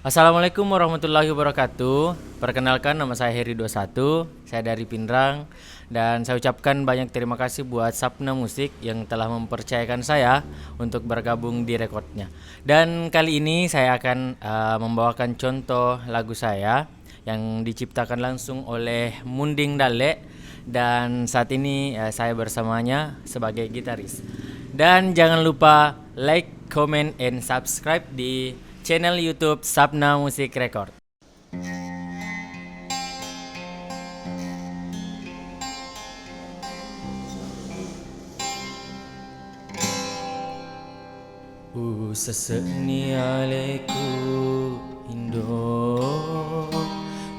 Assalamualaikum warahmatullahi wabarakatuh. Perkenalkan, nama saya Heri21. Saya dari Pinrang. Dan saya ucapkan banyak terima kasih buat Sapna Musik yang telah mempercayakan saya untuk bergabung di rekodnya. Dan kali ini saya akan membawakan contoh lagu saya yang diciptakan langsung oleh Munding Dale. Dan saat ini saya bersamanya sebagai gitaris. Dan jangan lupa like, comment, and subscribe di channel YouTube Sapna Musik Record. Seseni aleku Indo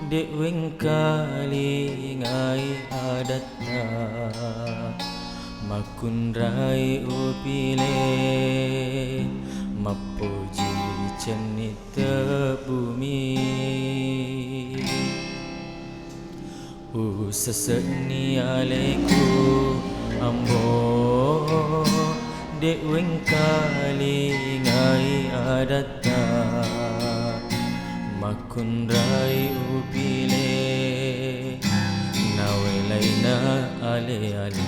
dek weng kali ngai adatna makun rai upile mapuji cenita bumi seseni aleku ambo dek weng kali ngai adata makun rai upile nawe laina ale ale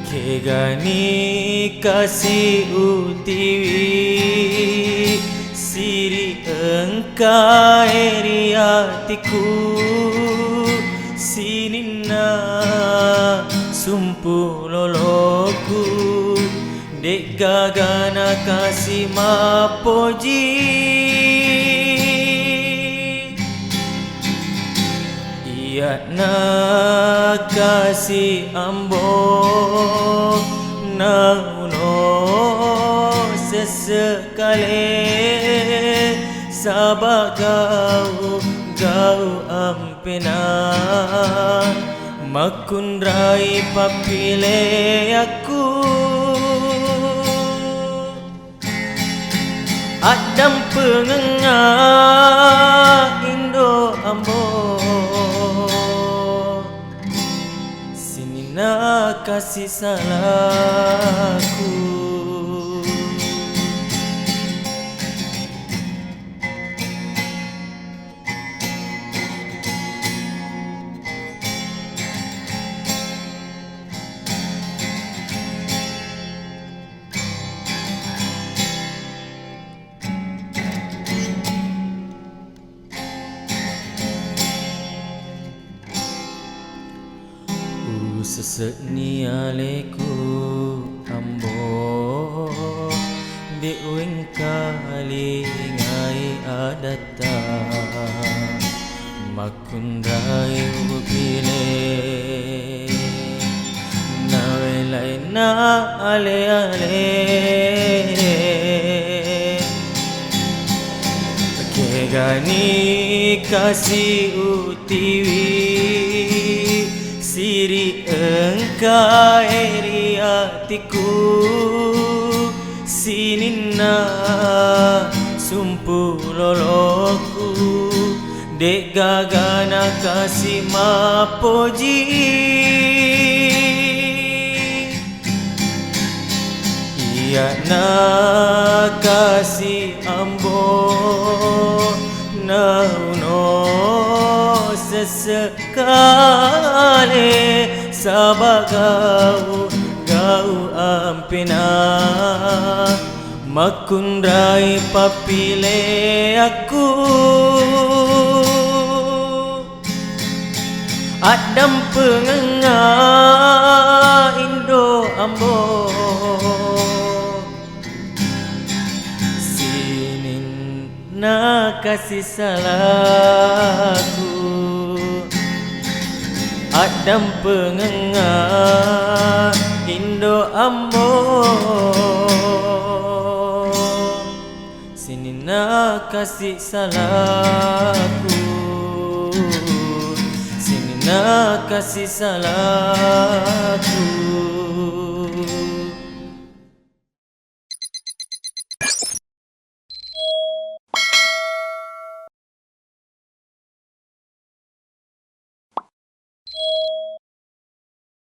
kegani kasih utiwi siri engkai riatiku sinina sumpu loloku dek gagana kasih mapoji iya na kasih ambo na uno sesekale sabak gau ampena makun rai papile aku adam pengengah Indo ambo sinina kasih salahku seseni aleku ambo dek weng kali ngai adata makun rai upile nawe laina ale ale kegani kasih utiwi siri engkai riatiku sinina sumpu loloku dek gagana kasih mapoji iya na kasih ambo na uno sesekale sabak gau ampena makun rai papile aku adam pengengah Indo ambo sinin na kasih salahku adam pengengah Indo ambo sinina kasih salahku sinina kasih salahku